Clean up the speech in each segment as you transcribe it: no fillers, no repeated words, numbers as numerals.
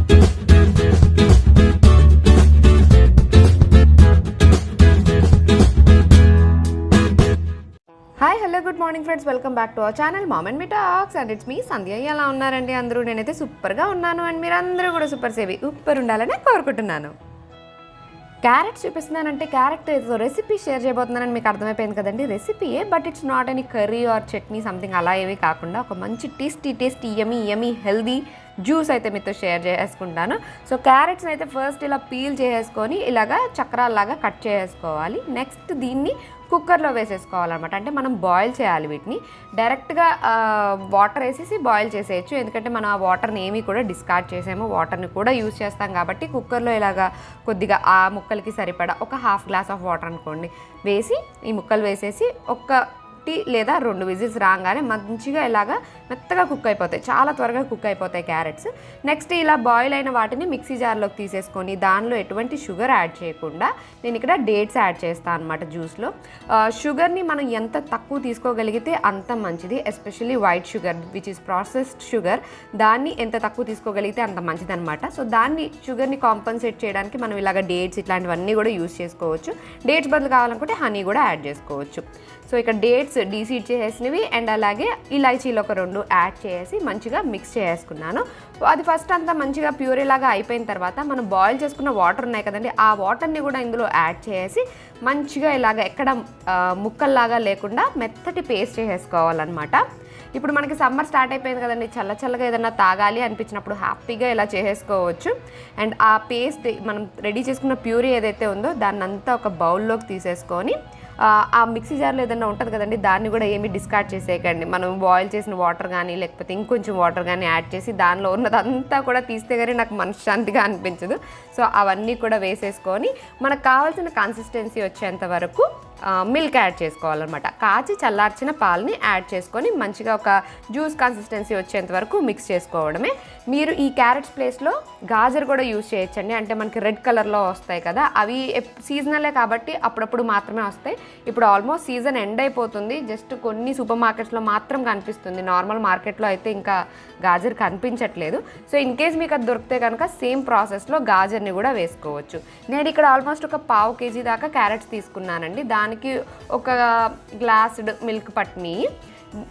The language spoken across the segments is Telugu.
Hi hello good morning friends, welcome back to our channel mom and me talks and it's me Sandhya. ఎలా ఉన్నారండి అందరూ? నేనైతే సూపర్గా ఉన్నాను అండ్ మీరు అందరూ కూడా సూపర్ ఉండాలని కోరుకుంటున్నాను. క్యారెట్ చూపిస్తున్నానంటే క్యారెట్ ఏదో రెసిపీ షేర్ చేయబోతున్నానని మీకు అర్థమైపోయింది కదండి. రెసిపీయే, but it's not any curry or chutney something అలా ఏవి కాకుండా ఒక మంచి టేస్టీ యమీ హెల్దీ జ్యూస్ అయితే మీతో షేర్ చేసుకుంటాను. సో క్యారెట్స్ని అయితే ఫస్ట్ ఇలా పీల్ చేసేసుకొని ఇలాగా చక్రాల్లాగా కట్ చేసుకోవాలి. నెక్స్ట్ దీన్ని కుక్కర్లో వేసేసుకోవాలన్నమాట. అంటే మనం బాయిల్ చేయాలి వీటిని. డైరెక్ట్గా వాటర్ వేసేసి బాయిల్ చేసేయచ్చు, ఎందుకంటే మనం ఆ వాటర్ని ఏమీ కూడా డిస్కార్డ్ చేసాము, వాటర్ని కూడా యూజ్ చేస్తాం కాబట్టి కుక్కర్లో ఇలాగా కొద్దిగా ఆ ముక్కలకి సరిపడా ఒక హాఫ్ గ్లాస్ ఆఫ్ వాటర్ అనుకోండి వేసి ఈ ముక్కలు వేసేసి లేదా 2 విజిల్స్ రాగానే మంచిగా ఇలాగా మెత్తగా కుక్ అయిపోతాయి, చాలా త్వరగా కుక్ అయిపోతాయి క్యారెట్స్. నెక్స్ట్ ఇలా బాయిల్ అయిన వాటిని మిక్సీ జార్లోకి తీసేసుకొని దానిలో ఎటువంటి షుగర్ యాడ్ చేయకుండా నేను ఇక్కడ డేట్స్ యాడ్ చేస్తాను అనమాట జ్యూస్లో. షుగర్ని మనం ఎంత తక్కువ తీసుకోగలిగితే అంత మంచిది, especially white sugar which is processed sugar, దాన్ని ఎంత తక్కువ తీసుకోగలిగితే అంత మంచిది అనమాట. సో దాన్ని షుగర్ని కాంపన్సేట్ చేయడానికి మనం ఇలాగ డేట్స్ ఇట్లాంటివన్నీ కూడా యూస్ చేసుకోవచ్చు. డేట్స్ బదులు కావాలనుకుంటే హనీ కూడా యాడ్ చేసుకోవచ్చు. సో ఇక్కడ డేట్స్ డీసీడ్ చేసేసినవి అండ్ అలాగే ఇలాచీలు ఒక 2 యాడ్ చేసి మంచిగా మిక్స్ చేసుకున్నాను. అది ఫస్ట్ అంతా మంచిగా ప్యూరీలాగా అయిపోయిన తర్వాత మనం బాయిల్ చేసుకున్న వాటర్ ఉన్నాయి కదండి, ఆ వాటర్ని కూడా ఇందులో యాడ్ చేసి మంచిగా ఇలాగ ఎక్కడ ముక్కల్లాగా లేకుండా మెత్తటి పేస్ట్ చేసేసుకోవాలన్నమాట. ఇప్పుడు మనకి సమ్మర్ స్టార్ట్ అయిపోయింది కదండి, చల్లగా ఏదైనా తాగాలి అనిపించినప్పుడు హ్యాపీగా ఇలా చేసేసుకోవచ్చు. అండ్ ఆ పేస్ట్ మనం రెడీ చేసుకున్న ప్యూరీ ఏదైతే ఉందో దాన్ని అంతా ఒక బౌల్లోకి తీసేసుకొని ఆ మిక్సీ జార్లో ఏదైనా ఉంటుంది కదండి దాన్ని కూడా ఏమీ డిస్కార్డ్ చేసేయకండి. మనం బాయిల్ చేసిన వాటర్ కానీ లేకపోతే ఇంకొంచెం వాటర్ కానీ యాడ్ చేసి దానిలో ఉన్నదంతా కూడా తీస్తే కానీ నాకు మనశ్శాంతిగా అనిపించదు. సో అవన్నీ కూడా వేసేసుకొని మనకు కావాల్సిన కన్సిస్టెన్సీ వచ్చేంత వరకు మిల్క్ యాడ్ చేసుకోవాలన్నమాట. కాచి చల్లార్చిన పాలని యాడ్ చేసుకొని మంచిగా ఒక జ్యూస్ కన్సిస్టెన్సీ వచ్చేంత వరకు మిక్స్ చేసుకోవడమే. మీరు ఈ క్యారెట్స్ ప్లేస్లో గాజర్ కూడా యూజ్ చేయొచ్చండి, అంటే మనకి రెడ్ కలర్లో వస్తాయి కదా, అవి సీజనలే కాబట్టి అప్పుడప్పుడు మాత్రమే వస్తాయి. ఇప్పుడు ఆల్మోస్ట్ సీజన్ ఎండ్ అయిపోతుంది, జస్ట్ కొన్ని సూపర్ మార్కెట్స్లో మాత్రం కనిపిస్తుంది, నార్మల్ మార్కెట్లో అయితే ఇంకా గాజర్ కనిపించట్లేదు. సో ఇన్ కేస్ మీకు అది దొరికితే కనుక సేమ్ ప్రాసెస్లో గాజర్ని కూడా వేసుకోవచ్చు. నేను ఇక్కడ ఆల్మోస్ట్ ఒక 1/2 kg దాకా క్యారెట్స్ తీసుకున్నానండి. దానికి ఒక గ్లాసుడ్ మిల్క్ పట్టిని,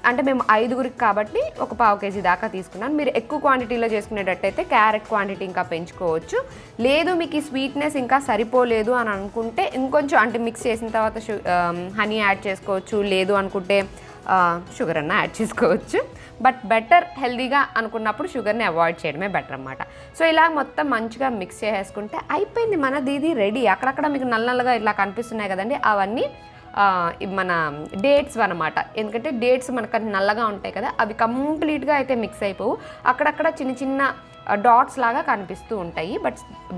అంటే మేము 5గురికి కాబట్టి ఒక 1/2 kg దాకా తీసుకున్నాను. మీరు ఎక్కువ క్వాంటిటీలో చేసుకునేటట్టయితే క్యారెట్ క్వాంటిటీ ఇంకా పెంచుకోవచ్చు. లేదు మీకు ఈ స్వీట్నెస్ ఇంకా సరిపోలేదు అని అనుకుంటే ఇంకొంచెం అంటే మిక్స్ చేసిన తర్వాత హనీ యాడ్ చేసుకోవచ్చు, లేదు అనుకుంటే షుగర్ అన్న యాడ్ చేసుకోవచ్చు. బట్ బెటర్ హెల్దీగా అనుకున్నప్పుడు షుగర్ని అవాయిడ్ చేయడమే బెటర్ అన్నమాట. సో ఇలా మొత్తం మంచిగా మిక్స్ చేసేసుకుంటే అయిపోయింది మనది, ఇది రెడీ. అక్కడక్కడ మీకు నల్లగా ఇలా కనిపిస్తున్నాయి కదండి, అవన్నీ మన డేట్స్ అనమాట. ఎందుకంటే డేట్స్ మనకు నల్లగా ఉంటాయి కదా, అవి కంప్లీట్గా అయితే మిక్స్ అయిపోవు, అక్కడక్కడ చిన్న డాట్స్ లాగా కనిపిస్తూ ఉంటాయి.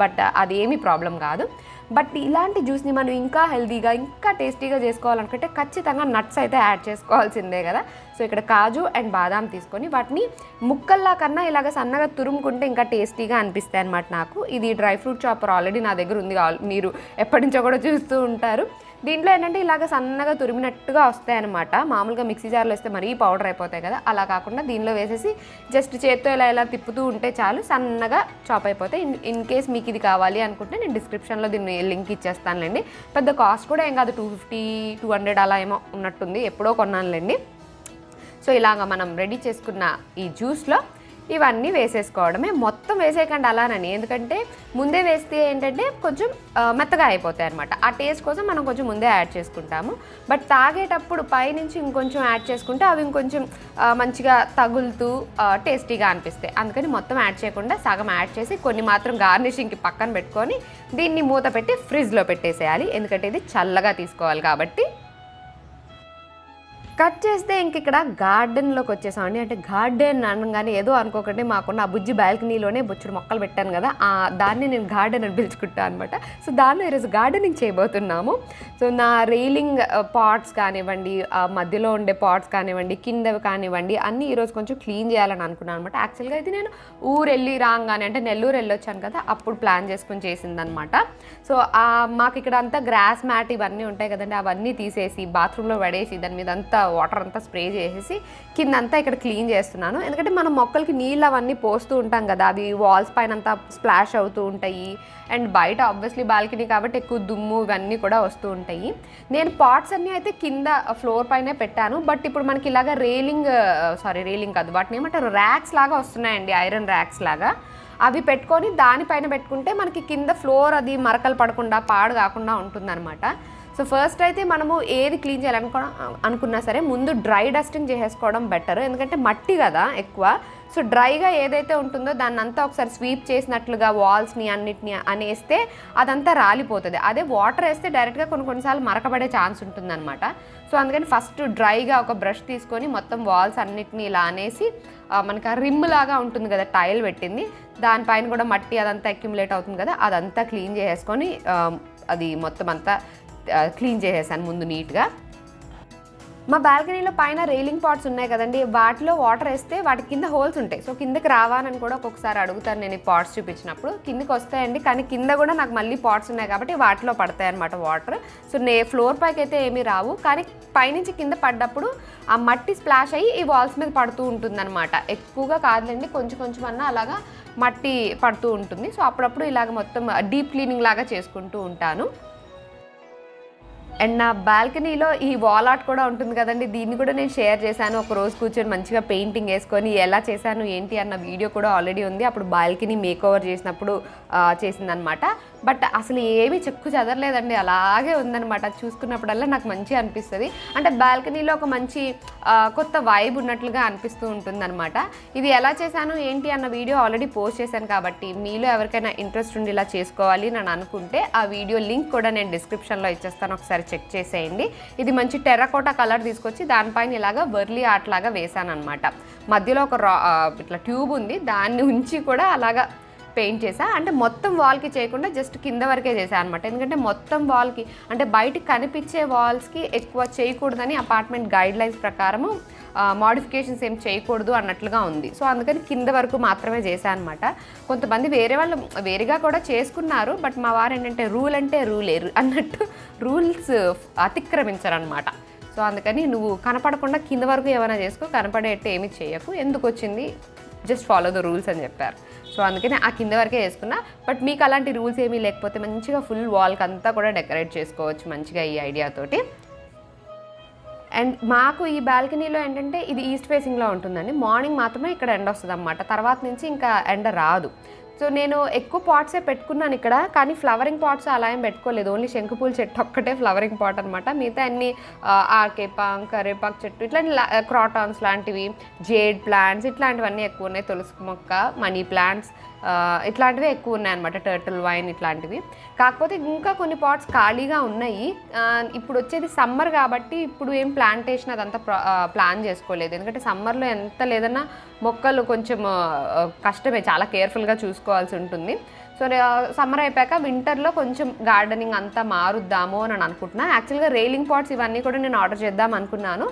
బట్ అదేమీ ప్రాబ్లం కాదు. బట్ ఇలాంటి జ్యూస్ని మనం ఇంకా హెల్తీగా ఇంకా టేస్టీగా చేసుకోవాలనుకుంటే ఖచ్చితంగా నట్స్ అయితే యాడ్ చేసుకోవాల్సిందే కదా. సో ఇక్కడ కాజు అండ్ బాదాం తీసుకొని వాటిని ముక్కల్లా కన్నా ఇలాగ సన్నగా తురుముకుంటే ఇంకా టేస్టీగా అనిపిస్తాయి అనమాట. నాకు ఇది డ్రై ఫ్రూట్ చాపర్ ఆల్రెడీ నా దగ్గర ఉంది, మీరు ఎప్పటి నుంచో కూడా చూస్తూ ఉంటారు. దీంట్లో ఏంటంటే ఇలాగ సన్నగా తురిమినట్టుగా వస్తాయి అనమాట. మామూలుగా మిక్సీ జార్లో వేస్తే మరీ పౌడర్ అయిపోతాయి కదా, అలా కాకుండా దీనిలో వేసేసి జస్ట్ చేత్తో ఇలా తిప్పుతూ ఉంటే చాలు, సన్నగా చాప్ అయిపోతాయి. ఇన్ కేస్ మీకు ఇది కావాలి అనుకుంటే నేను డిస్క్రిప్షన్లో దీన్ని లింక్ ఇచ్చేస్తానులేండి. పెద్ద కాస్ట్ కూడా ఏం కాదు, 250-200 అలా ఏమో ఉన్నట్టుంది, ఎప్పుడో కొన్నానులేండి. సో ఇలాగ మనం రెడీ చేసుకున్న ఈ జ్యూస్లో ఇవన్నీ వేసేసుకోవడమే. మొత్తం వేసేయకండి అలానని, ఎందుకంటే ముందే వేస్తే ఏంటంటే కొంచెం మెత్తగా అయిపోతాయి అనమాట. ఆ టేస్ట్ కోసం మనం కొంచెం ముందే యాడ్ చేసుకుంటాము. బట్ తాగేటప్పుడు పైనుంచి ఇంకొంచెం యాడ్ చేసుకుంటే అవి ఇంకొంచెం మంచిగా తగులుతూ టేస్టీగా అనిపిస్తాయి. అందుకని మొత్తం యాడ్ చేయకుండా సగం యాడ్ చేసి కొన్ని మాత్రం గార్నిషింగ్కి పక్కన పెట్టుకొని దీన్ని మూత పెట్టి ఫ్రిడ్జ్లో పెట్టేసేయాలి, ఎందుకంటే ఇది చల్లగా తీసుకోవాలి కాబట్టి. కట్ చేస్తే ఇంక ఇక్కడ గార్డెన్లోకి వచ్చేసామండి. అంటే గార్డెన్ అనగానే ఏదో అనుకోకండి, మాకున్న ఆ బుజ్జి బాల్కనీలోనే బొచ్చుడు మొక్కలు పెట్టాను కదా, దాన్ని నేను గార్డెన్ అని పిలుచుకుంటాను అనమాట. సో దానిలో ఈరోజు గార్డెనింగ్ చేయబోతున్నాము. సో నా రైలింగ్ పాట్స్ కానివ్వండి, మధ్యలో ఉండే పాట్స్ కానివ్వండి, కిందవి కానివ్వండి, అన్నీ ఈరోజు కొంచెం క్లీన్ చేయాలని అనుకున్నాను అనమాట. యాక్చువల్గా అయితే నేను ఊరు వెళ్ళి రాగానే, అంటే నెల్లూరు వెళ్ళొచ్చాను కదా, అప్పుడు ప్లాన్ చేసుకుని చేసిందనమాట. సో మాకు ఇక్కడ అంతా గ్రాస్ మ్యాట్ ఇవన్నీ ఉంటాయి కదండి, అవన్నీ తీసేసి బాత్రూంలో పడేసి దాని మీద అంతా వాటర్ అంతా స్ప్రే చేసేసి కిందంతా ఇక్కడ క్లీన్ చేస్తున్నాను. ఎందుకంటే మనం మొక్కలకి నీళ్ళు అవన్నీ పోస్తూ ఉంటాం కదా, అవి వాల్స్ పైన అంతా స్ప్లాష్ అవుతూ ఉంటాయి. అండ్ బయట ఆబ్వియస్లీ బాల్కనీ కాబట్టి ఎక్కువ దుమ్ము ఇవన్నీ కూడా వస్తూ ఉంటాయి. నేను పాట్స్ అన్నీ అయితే కింద ఫ్లోర్ పైనే పెట్టాను. బట్ ఇప్పుడు మనకి ఇలాగ రేలింగ్ కాదు, వాటిని ఏమంటారు, ర్యాక్స్ లాగా వస్తున్నాయండి, ఐరన్ ర్యాక్స్ లాగా. అవి పెట్టుకొని దానిపైన పెట్టుకుంటే మనకి కింద ఫ్లోర్ అది మరకలు పడకుండా పాడు కాకుండా ఉంటుందన్నమాట. సో ఫస్ట్ అయితే మనము ఏది క్లీన్ అనుకున్నా సరే ముందు డ్రై డస్టింగ్ చేసేసుకోవడం బెటర్. ఎందుకంటే మట్టి కదా ఎక్కువ, సో డ్రైగా ఏదైతే ఉంటుందో దాన్ని అంతా ఒకసారి స్వీప్ చేసినట్లుగా వాల్స్ని అన్నిటిని అనేస్తే అదంతా రాలిపోతుంది. అదే వాటర్ వేస్తే డైరెక్ట్గా కొన్నిసార్లు మరకబడే ఛాన్స్ ఉంటుందన్నమాట. సో అందుకని ఫస్ట్ డ్రైగా ఒక బ్రష్ తీసుకొని మొత్తం వాల్స్ అన్నిటిని ఇలా అనేసి మనకి ఆ రిమ్ లాగా ఉంటుంది కదా టైల్ పెట్టింది, దానిపైన కూడా మట్టి అదంతా అక్యుములేట్ అవుతుంది కదా, అదంతా క్లీన్ చేసేసుకొని అది మొత్తం అంతా క్లీన్ చేసేసాను ముందు నీట్గా. మా బాల్కనీలో పైన రైలింగ్ పాట్స్ ఉన్నాయి కదండి, వాటిలో వాటర్ వేస్తే వాటి కింద హోల్స్ ఉంటాయి. సో కిందకి రావాలని కూడా ఒక్కొక్కసారి అడుగుతాను నేను ఈ పాట్స్ చూపించినప్పుడు. కిందకి వస్తాయండి, కానీ కింద కూడా నాకు మళ్ళీ పాట్స్ ఉన్నాయి కాబట్టి వాటిలో పడతాయి అనమాట వాటర్. సో ఫ్లోర్ పైకి అయితే ఏమీ రావు, కానీ పైనుంచి కింద పడ్డప్పుడు ఆ మట్టి స్ప్లాష్ అయ్యి ఈ వాల్స్ మీద పడుతూ ఉంటుంది అనమాట. ఎక్కువగా కాదులేండి, కొంచెం కొంచెం అన్నా అలాగా మట్టి పడుతూ ఉంటుంది. సో అప్పుడప్పుడు ఇలాగ మొత్తం డీప్ క్లీనింగ్ లాగా చేసుకుంటూ ఉంటాను. అండ్ నా బాల్కనీలో ఈ వాల్ ఆర్ట్ కూడా ఉంటుంది కదండి, దీన్ని కూడా నేను షేర్ చేశాను. ఒక రోజు కూర్చొని మంచిగా పెయింటింగ్ వేసుకొని ఎలా చేశాను ఏంటి అన్న వీడియో కూడా ఆల్రెడీ ఉంది. అప్పుడు బాల్కనీ మేక్ ఓవర్ చేసినప్పుడు చేసిందనమాట. బట్ అసలు ఏమీ చెక్కు చెదరలేదండి, అలాగే ఉందనమాట. చూసుకున్నప్పుడల్లా నాకు మంచిగా అనిపిస్తుంది. అంటే బాల్కనీలో ఒక మంచి కొత్త వైబ్ ఉన్నట్లుగా అనిపిస్తూ ఉంటుందన్నమాట. ఇది ఎలా చేశాను ఏంటి అన్న వీడియో ఆల్రెడీ పోస్ట్ చేశాను కాబట్టి మీలో ఎవరికైనా ఇంట్రెస్ట్ ఉండి ఇలా చేసుకోవాలి అని అనుకుంటే ఆ వీడియో లింక్ కూడా నేను డిస్క్రిప్షన్లో ఇచ్చేస్తాను, ఒకసారి చెక్ చేసేయండి. ఇది మంచి టెర్రకోటా కలర్ తీసుకొచ్చి దానిపైన ఇలాగా వర్లీ ఆర్ట్ లాగా వేసాను అనమాట. మధ్యలో ఒక ఇట్లా ట్యూబ్ ఉంది, దాన్ని ఉంచి కూడా అలాగా పెయింట్ చేసా. అంటే మొత్తం వాల్కి చేయకుండా జస్ట్ కింద వరకే చేశాను అనమాట. ఎందుకంటే మొత్తం వాల్కి అంటే బయటికి కనిపించే వాల్స్కి ఎక్కువ చేయకూడదని అపార్ట్మెంట్ గైడ్ లైన్స్ ప్రకారము మోడిఫికేషన్స్ ఏం చేయకూడదు అన్నట్లుగా ఉంది. సో అందుకని కింద వరకు మాత్రమే చేశాను అనమాట. కొంతమంది వేరే వాళ్ళు వేరేగా కూడా చేసుకున్నారు. బట్ మా వారు ఏంటంటే రూల్ అంటే రూలే అన్నట్టు రూల్స్ అతిక్రమించరనమాట. సో అందుకని నువ్వు కనపడకుండా కింద వరకు ఏమైనా చేసుకో, కనపడేట్టు ఏమీ చేయకు, ఎందుకు వచ్చింది జస్ట్ ఫాలో ద రూల్స్ అని చెప్పారు. సో అందుకని ఆ కింద వరకే చేసుకున్నా. బట్ మీకు అలాంటి రూల్స్ ఏమీ లేకపోతే మంచిగా ఫుల్ వాల్కి అంతా కూడా డెకరేట్ చేసుకోవచ్చు మంచిగా ఈ ఐడియాతోటి. అండ్ మాకు ఈ బాల్కనీలో ఏంటంటే ఇది ఈస్ట్ ఫేసింగ్లో ఉంటుందండి. మార్నింగ్ మాత్రమే ఇక్కడ ఎండ వస్తుంది అన్నమాట, తర్వాత నుంచి ఇంకా ఎండ రాదు. సో నేను ఎక్కువ పాట్సే పెట్టుకున్నాను ఇక్కడ, కానీ ఫ్లవరింగ్ పాట్స్ అలా ఏం పెట్టుకోలేదు. ఓన్లీ శంకుపూల చెట్టు ఒక్కటే ఫ్లవరింగ్ పాట్ అనమాట. మిగతా అన్ని ఆర్కేపాక్, కరేపాకు చెట్టు, ఇట్లాంటి క్రాటాన్స్ లాంటివి, జేడ్ ప్లాంట్స్ ఇట్లాంటివన్నీ ఎక్కువ ఉన్నాయి. తులసి మొక్క, మనీ ప్లాంట్స్ ఇట్లాంటివి ఎక్కువ ఉన్నాయన్నమాట, టర్టిల్ వైన్ ఇట్లాంటివి. కాకపోతే ఇంకా కొన్ని పాట్స్ ఖాళీగా ఉన్నాయి. ఇప్పుడు వచ్చేది సమ్మర్ కాబట్టి ఇప్పుడు ఏం ప్లాంటేషన్ అదంతా ప్లాన్ చేసుకోలేదు. ఎందుకంటే సమ్మర్లో ఎంత లేదన్నా మొక్కలు కొంచెం కష్టమే, చాలా కేర్ఫుల్గా చూసుకోవాల్సి ఉంటుంది. సో సమ్మర్ అయిపోయాక వింటర్లో కొంచెం గార్డెనింగ్ అంతా మారుద్దాము అని అనుకుంటున్నాను. యాక్చువల్గా రైలింగ్ పాట్స్ ఇవన్నీ కూడా నేను ఆర్డర్ చేద్దాం అనుకున్నాను.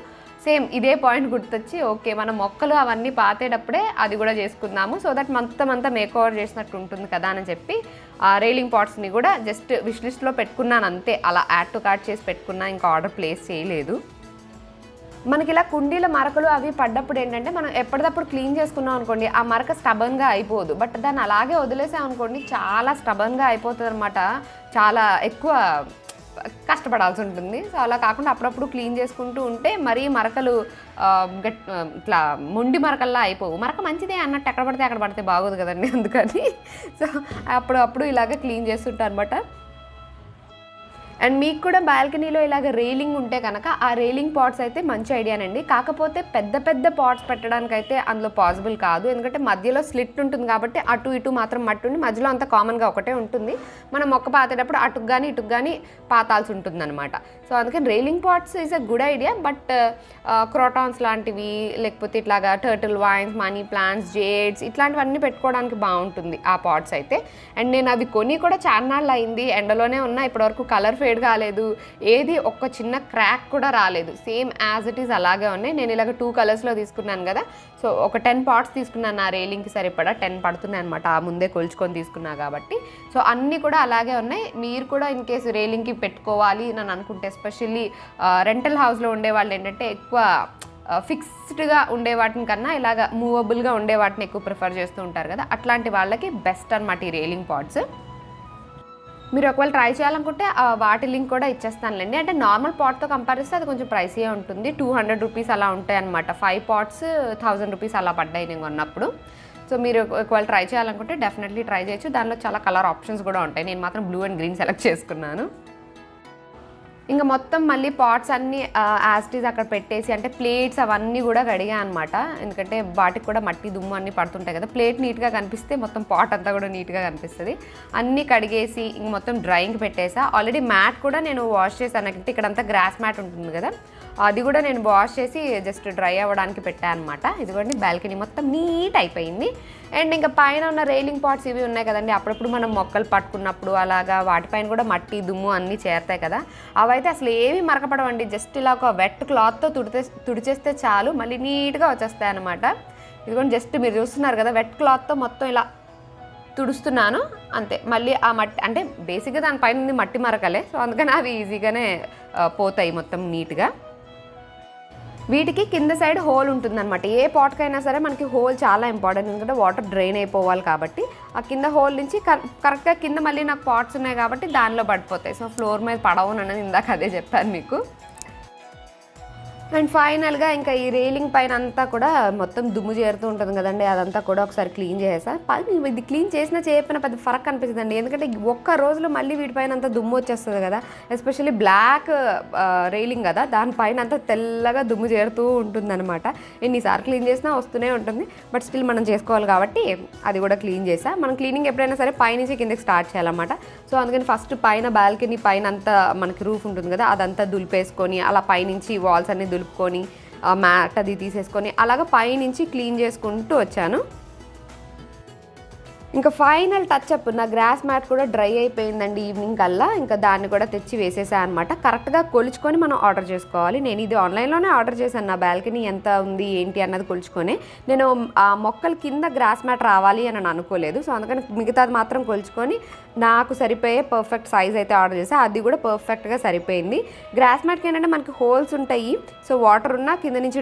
సేమ్ ఇదే పాయింట్ గుర్తొచ్చి ఓకే మనం మొక్కలు అవన్నీ పాతేటప్పుడే అది కూడా చేసుకుందాము, సో దట్ మొత్తం అంతా మేక్ ఓవర్ చేసినట్టు ఉంటుంది కదా అని చెప్పి రైలింగ్ పాట్స్ని కూడా జస్ట్ విష్ లిస్ట్లో పెట్టుకున్నాను అంతే. అలా యాడ్ టు కార్ట్ చేసి పెట్టుకున్నా, ఇంకా ఆర్డర్ ప్లేస్ చేయలేదు. మనకి ఇలా కుండీల మరకలు అవి పడ్డప్పుడు ఏంటంటే మనం ఎప్పటికప్పుడు క్లీన్ చేసుకున్నాం అనుకోండి, ఆ మరక స్టబన్గా అయిపోదు. బట్ దాన్ని అలాగే వదిలేసాం అనుకోండి చాలా స్టబన్గా అయిపోతుంది అనమాట, చాలా ఎక్కువ కష్టపడాల్సి ఉంటుంది. సో అలా కాకుండా అప్పుడప్పుడు క్లీన్ చేసుకుంటూ ఉంటే మరీ మరకలు ఇట్లా మొండి మరకల్లా అయిపోవు. మరక మంచిదే అన్నట్టు ఎక్కడ పడితే అక్కడ పడితే బాగోదు కదండి, అందుకని సో అప్పుడు ఇలాగ క్లీన్ చేస్తుంటాను అనమాట. అండ్ మీకు కూడా బాల్కనీలో ఇలాగ రైలింగ్ ఉంటే కనుక ఆ రైలింగ్ పాట్స్ అయితే మంచి ఐడియానండి. కాకపోతే పెద్ద పెద్ద పాట్స్ పెట్టడానికైతే అందులో పాసిబుల్ కాదు, ఎందుకంటే మధ్యలో స్లిట్ ఉంటుంది కాబట్టి అటు ఇటు మాత్రం మట్టి ఉండి మధ్యలో అంతా కామన్గా ఒకటే ఉంటుంది. మనం మొక్క పాతేటప్పుడు అటుకు కానీ ఇటుకు కానీ పాతాల్సి ఉంటుంది అనమాట. సో అందుకని railing pots is a good idea. But crotons లాంటివి లేకపోతే ఇట్లాగా turtle vines, money plants, jades ఇట్లాంటివన్నీ పెట్టుకోవడానికి బాగుంటుంది ఆ పాట్స్ అయితే. అండ్ నేను అవి కొని కూడా చాన్నాళ్ళు అయింది, ఎండలోనే ఉన్నా, ఇప్పటివరకు కలర్ ఫేడ్ కాలేదు, ఏది ఒక్క చిన్న క్రాక్ కూడా రాలేదు, సేమ్ యాజ్ ఇట్ ఈజ్ అలాగే ఉన్నాయి. నేను ఇలాగ 2 కలర్స్లో తీసుకున్నాను కదా, సో ఒక 10 పాట్స్ తీసుకున్నాను నా రేలింగ్కి సరిపడా, 10 పడుతున్నాయి అనమాట, ఆ ముందే కొలుచుకొని తీసుకున్నా కాబట్టి. సో అన్నీ కూడా అలాగే ఉన్నాయి. మీరు కూడా ఇన్ కేసు రేలింగ్కి పెట్టుకోవాలి అని అనుకుంటే, ఎస్పెషల్లీ రెంటల్ హౌస్లో ఉండే వాళ్ళు ఏంటంటే ఎక్కువ ఫిక్స్డ్గా ఉండే వాటిని కన్నా ఇలాగ మూవబుల్గా ఉండే వాటిని ఎక్కువ ప్రిఫర్ చేస్తూ ఉంటారు కదా, అట్లాంటి వాళ్ళకి బెస్ట్ అనమాట ఈ రేలింగ్ పాట్స్. మీరు ఒకవేళ ట్రై చేయాలనుకుంటే వాటి లింక్ కూడా ఇచ్చేస్తానులేండి. అంటే నార్మల్ పాట్తో కంపేర్ చేస్తే అది కొంచెం ప్రైసీగా ఉంటుంది, 200 రూపీస్ అలా ఉంటాయి అనమాట. 5 పాట్స్ 1000 రూపీస్ అలా పడ్డాయి నేను కొన్నప్పుడు. సో మీరు ఒకవేళ ట్రై చేయాలనుకుంటే డెఫినెట్లీ ట్రై చేయొచ్చు. దానిలో చాలా కలర్ ఆప్షన్స్ కూడా ఉంటాయి. నేను మాత్రం బ్లూ అండ్ గ్రీన్ సెలెక్ట్ చేసుకున్నాను. ఇంకా మొత్తం మళ్ళీ పాట్స్ అన్నీ యాస్టీస్ అక్కడ పెట్టేసి, అంటే ప్లేట్స్ అవన్నీ కూడా కడిగా అనమాట. ఎందుకంటే వాటికి కూడా మట్టి దుమ్ము అన్నీ పడుతుంటాయి కదా, ప్లేట్ నీట్గా కనిపిస్తే మొత్తం పాట్ అంతా కూడా నీట్గా కనిపిస్తుంది. అన్నీ కడిగేసి ఇంక మొత్తం డ్రైయింగ్ పెట్టేసా. ఆల్రెడీ మ్యాట్ కూడా నేను వాష్ చేశాను. అంటే ఇక్కడంతా గ్రాస్ మ్యాట్ ఉంటుంది కదా, అది కూడా నేను వాష్ చేసి జస్ట్ డ్రై అవ్వడానికి పెట్టాను అనమాట. ఇదిగోండి బాల్కనీ మొత్తం నీట్ అయిపోయింది. అండ్ ఇంకా పైన ఉన్న రైలింగ్ పాట్స్ ఇవి ఉన్నాయి కదండి, అప్పుడప్పుడు మనం మొక్కలు పట్టుకున్నప్పుడు అలాగా వాటిపైన కూడా మట్టి దుమ్ము అన్నీ చేరుతాయి కదా, అవైతే అసలు ఏమీ మరకపడవండి. జస్ట్ ఇలా ఒక వెట్ క్లాత్తో తుడిచేస్తే చాలు, మళ్ళీ నీట్గా వచ్చేస్తాయి అనమాట. ఇదిగోండి జస్ట్ మీరు చూస్తున్నారు కదా, వెట్ క్లాత్తో మొత్తం ఇలా తుడుస్తున్నాను అంతే. మళ్ళీ ఆ మట్టి అంటే బేసిక్గా దానిపైన మట్టి మరకలే, సో అందుకని అవి ఈజీగానే పోతాయి మొత్తం నీట్గా. వీటికి కింద సైడ్ హోల్ ఉంటుందన్నమాట. ఏ పాట్కైనా సరే మనకి హోల్ చాలా ఇంపార్టెంట్, ఎందుకంటే వాటర్ డ్రైన్ అయిపోవాలి కాబట్టి. ఆ కింద హోల్ నుంచి కరెక్ట్గా కింద మళ్ళీ నాకు పాట్స్ ఉన్నాయి కాబట్టి దానిలో పడిపోతాయి. సో ఫ్లోర్ మీద పడవు అన్నది ఇందాక అదే చెప్పాను మీకు. అండ్ ఫైనల్గా ఇంకా ఈ రేలింగ్ పైన అంతా కూడా మొత్తం దుమ్ము చేరుతూ ఉంటుంది కదండి, అదంతా కూడా ఒకసారి క్లీన్ చేసా. ఇది క్లీన్ చేసినా చేయకపోయినా పెద్ద ఫరక్ అనిపిస్తుందండి, ఎందుకంటే ఒక్క రోజులో మళ్ళీ వీటిపైన అంతా దుమ్ము వచ్చేస్తుంది కదా. ఎస్పెషల్లీ బ్లాక్ రైలింగ్ కదా, దానిపైన అంతా తెల్లగా దుమ్ము చేరుతూ ఉంటుందన్నమాట. ఎన్నిసార్లు క్లీన్ చేసినా వస్తూనే ఉంటుంది, బట్ స్టిల్ మనం చేసుకోవాలి కాబట్టి అది కూడా క్లీన్ చేసా. మనం క్లీనింగ్ ఎప్పుడైనా సరే పైనుంచి కిందకి స్టార్ట్ చేయాలన్నమాట. సో అందుకని ఫస్ట్ పైన బాల్కనీ పైన అంతా మనకి రూఫ్ ఉంటుంది కదా, అదంతా దులిపేసుకొని అలా పైనుంచి వాల్స్ అన్ని దులుపుకొని మ్యాట్ అది తీసేసుకొని అలాగ పైనుంచి క్లీన్ చేసుకుంటూ వచ్చాను. ఇంకా ఫైనల్ టచ్అప్ నా గ్రాస్ మ్యాట్ కూడా డ్రై అయిపోయిందండి ఈవినింగ్ కల్లా. ఇంకా దాన్ని కూడా తెచ్చి వేసేసా అనమాట. కరెక్ట్గా కొలుచుకొని మనం ఆర్డర్ చేసుకోవాలి. నేను ఇది ఆన్లైన్లోనే ఆర్డర్ చేశాను, నా బాల్కనీ ఎంత ఉంది ఏంటి అన్నది కొలుచుకొని. నేను ఆ మొక్కల కింద గ్రాస్ మ్యాట్ రావాలి అని అనుకోలేదు, సో అందుకని మిగతాది మాత్రం కొలుచుకొని నాకు సరిపోయే పర్ఫెక్ట్ సైజ్ అయితే ఆర్డర్ చేసా. అది కూడా పర్ఫెక్ట్గా సరిపోయింది. గ్రాస్ మ్యాట్కి ఏంటంటే మనకి హోల్స్ ఉంటాయి, సో వాటర్ ఉన్నా కింద నుంచి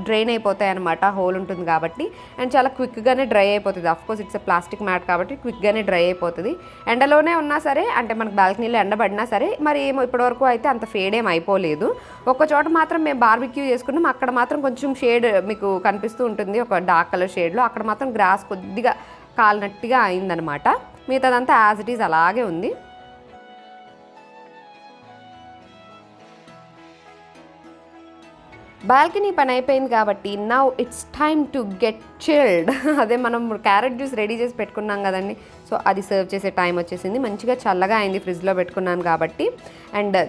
డ్రైన్ అయిపోతాయి అనమాట, హోల్ ఉంటుంది కాబట్టి. అండ్ చాలా క్విక్గానే డ్రై అయిపోతుంది. అఫ్కోర్స్ ఇట్స్ ప్లాస్టిక్ మ్యాట్ కాబట్టి క్విక్గానే డ్రై అయిపోతుంది. ఎండలోనే ఉన్నా సరే, అంటే మనకు బాల్కనీలో ఎండబడినా సరే, మరి ఏమో ఇప్పటివరకు అయితే అంత ఫేడ్ ఏం అయిపోలేదు. ఒక చోట మాత్రం మేము బార్బిక్యూ చేసుకున్నాం, అక్కడ మాత్రం కొంచెం షేడ్ మీకు కనిపిస్తూ ఉంటుంది, ఒక డార్క్ కలర్ షేడ్లో. అక్కడ మాత్రం గ్రాస్ కొద్దిగా కాలినట్టుగా అయిందనమాట. మిగతాదంతా యాజ్ ఇట్ ఈజ్ అలాగే ఉంది. బాల్కనీ పని అయిపోయింది కాబట్టి now it's time to get chilled. అదే మనం క్యారెట్ జ్యూస్ రెడీ చేసి పెట్టుకున్నాం కదండి, సో అది సర్వ్ చేసే టైం వచ్చేసింది. మంచిగా చల్లగా అయింది ఫ్రిడ్జ్లో పెట్టుకున్నాను కాబట్టి. అండ్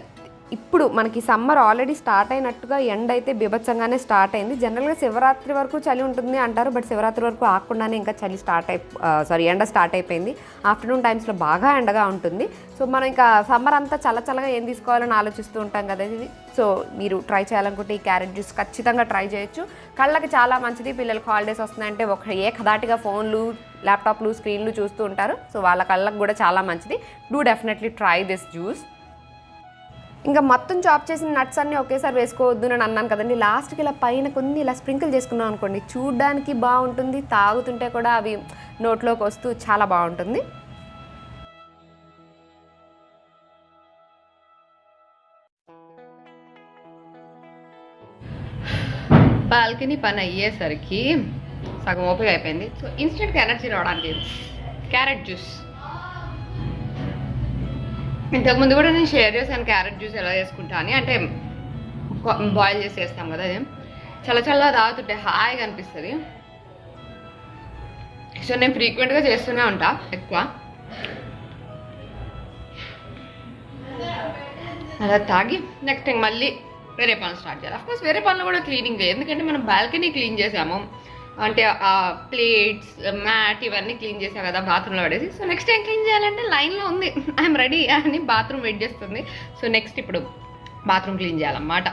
ఇప్పుడు మనకి సమ్మర్ ఆల్రెడీ స్టార్ట్ అయినట్టుగా ఎండ అయితే బీభత్సంగానే స్టార్ట్ అయింది. జనరల్గా శివరాత్రి వరకు చలి ఉంటుంది అంటారు, బట్ శివరాత్రి వరకు ఆగకుండానే ఇంకా చలి ఎండ స్టార్ట్ అయిపోయింది. ఆఫ్టర్నూన్ టైమ్స్లో బాగా ఎండగా ఉంటుంది. సో మనం ఇంకా సమ్మర్ అంతా చల్లగా ఏం తీసుకోవాలని ఆలోచిస్తూ ఉంటాం కదా ఇది. సో మీరు ట్రై చేయాలనుకుంటే ఈ క్యారెట్ జ్యూస్ ఖచ్చితంగా ట్రై చేయొచ్చు. కళ్ళకి చాలా మంచిది. పిల్లలకి హాలిడేస్ వస్తున్నాయంటే ఏకధాటిగా ఫోన్లు, ల్యాప్టాప్లు, స్క్రీన్లు చూస్తూ ఉంటారు, సో వాళ్ళ కళ్ళకి కూడా చాలా మంచిది. Do definitely try this juice. ఇంకా మొత్తం చాప్ చేసిన నట్స్ అన్నీ ఒకేసారి వేసుకోవద్దు అని అన్నాను కదండి. లాస్ట్కి ఇలా పైన కొన్ని ఇలా స్ప్రింకిల్ చేసుకున్నాం అనుకోండి, చూడడానికి బాగుంటుంది, తాగుతుంటే కూడా అవి నోట్లోకి వస్తూ చాలా బాగుంటుంది. బాల్కనీ పని అయ్యేసరికి సగం ఓపిక అయిపోయింది. సో ఇన్స్టెంట్గా ఎనర్జీ రావడానికి క్యారెట్ జ్యూస్. ఇంతకుముందు కూడా నేను షేర్ చేశాను క్యారెట్ జ్యూస్ ఎలా చేసుకుంటా అని. అంటే బాయిల్ చేసి వేస్తాం కదా, అది చల్ల తాగుతుంటే హాయిగా అనిపిస్తుంది. సో నేను ఫ్రీక్వెంట్గా చేస్తూనే ఉంటా ఎక్కువ. అలా తాగి నెక్స్ట్ టైం మళ్ళీ వేరే పనులు స్టార్ట్ చేయాలి. అఫ్కోర్స్ వేరే పనులు కూడా క్లీనింగ్ చేయాలి, ఎందుకంటే మనం బాల్కనీ క్లీన్ చేసాము, అంటే ఆ ప్లేట్స్ మ్యాట్ ఇవన్నీ క్లీన్ చేసా కదా బాత్రూంలో పడేసి. సో నెక్స్ట్ ఏం క్లీన్ చేయాలంటే లైన్లో ఉంది, ఐఎమ్ రెడీ అని బాత్రూమ్ వెయిట్ చేస్తుంది. సో నెక్స్ట్ ఇప్పుడు బాత్రూమ్ క్లీన్ చేయాలన్నమాట.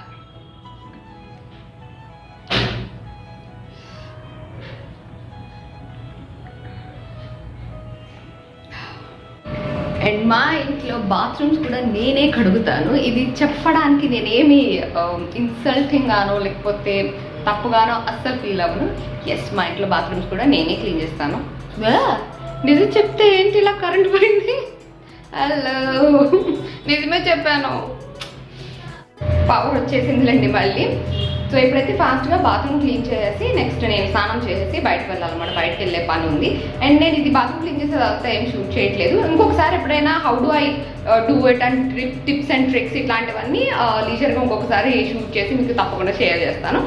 అండ్ మా ఇంట్లో బాత్రూమ్స్ కూడా నేనే కడుగుతాను. ఇది చెప్పడానికి నేనేమి ఇన్సల్టింగ్ గానో లేకపోతే తప్పుగానో అస్సలు ఫీల్ అవ్వను. ఎస్, మా ఇంట్లో బాత్రూమ్స్ కూడా నేనే క్లీన్ చేస్తాను. నిజం చెప్తే ఏంటి ఇలా కరెంట్ పోయింది? హలో, నిజమే చెప్పాను, పవర్ వచ్చేసిందిలేండి మళ్ళీ. సో ఇప్పుడైతే ఫాస్ట్గా బాత్రూమ్ క్లీన్ చేసేసి నెక్స్ట్ నేను స్నానం చేసేసి బయటకు వెళ్ళాలన్నమాట. బయటకు వెళ్ళే పని ఉంది. అండ్ నేను ఇది బాత్రూమ్ క్లీన్ చేసే తర్వాత ఏం షూట్ చేయట్లేదు. ఇంకొకసారి ఎప్పుడైనా how do I do it and tips and tricks ఇట్లాంటివన్నీ లీజర్గా ఇంకొకసారి షూట్ చేసి మీకు తప్పకుండా షేర్ చేస్తాను.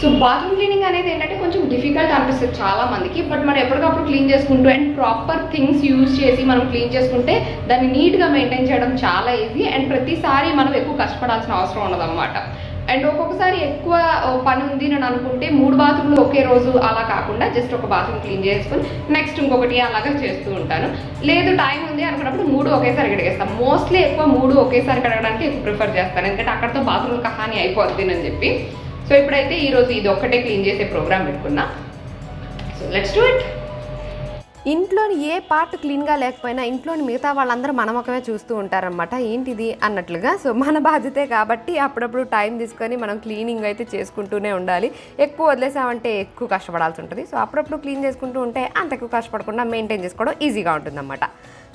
సో బాత్రూమ్ క్లీనింగ్ అనేది ఏంటంటే కొంచెం డిఫికల్ట్ అనిపిస్తుంది చాలా మందికి. బట్ మనం ఎప్పటికప్పుడు క్లీన్ చేసుకుంటూ అండ్ ప్రాపర్ థింగ్స్ యూజ్ చేసి మనం క్లీన్ చేసుకుంటే దాన్ని నీట్గా మెయింటైన్ చేయడం చాలా ఈజీ. అండ్ ప్రతిసారి మనం ఎక్కువ కష్టపడాల్సిన అవసరం ఉండదన్నమాట. అండ్ ఒక్కొక్కసారి ఎక్కువ పని ఉంది నేను అనుకుంటే 3 బాత్రూమ్లు ఒకే రోజు అలా కాకుండా జస్ట్ ఒక బాత్రూమ్ క్లీన్ చేసుకుని నెక్స్ట్ ఇంకొకటి అలాగా చేస్తూ ఉంటాను. లేదు టైం ఉంది అనుకున్నప్పుడు 3 ఒకేసారి కడిగేస్తాను. మోస్ట్లీ ఎక్కువ 3 ఒకేసారి కడగడానికి ఎక్కువ ప్రిఫర్ చేస్తాను, ఎందుకంటే అక్కడితో బాత్రూమ్ కహాని అయిపోద్ది అని చెప్పి. సో ఇప్పుడైతే ఈరోజు ఇది ఒక్కటే క్లీన్ చేసే ప్రోగ్రామ్ పెట్టుకున్నా. So let's do it. ఇంట్లోని ఏ పార్ట్ క్లీన్గా లేకపోయినా ఇంట్లోని మిగతా వాళ్ళందరూ మన ముఖమే చూస్తూ ఉంటారనమాట, ఏంటిది అన్నట్లుగా. సో మన బాధ్యతే కాబట్టి అప్పుడప్పుడు టైం తీసుకొని మనం క్లీనింగ్ అయితే చేసుకుంటూనే ఉండాలి. ఎక్కువ వదిలేసామంటే ఎక్కువ కష్టపడాల్సి ఉంటుంది. సో అప్పుడప్పుడు క్లీన్ చేసుకుంటూ ఉంటే అంత ఎక్కువ కష్టపడకుండా మెయింటైన్ చేసుకోవడం ఈజీగా ఉంటుందన్నమాట.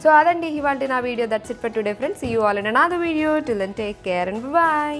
సో అదండి ఇవాళ నా వీడియో. That's it for today friends. See you all in another video. Till then take care and by.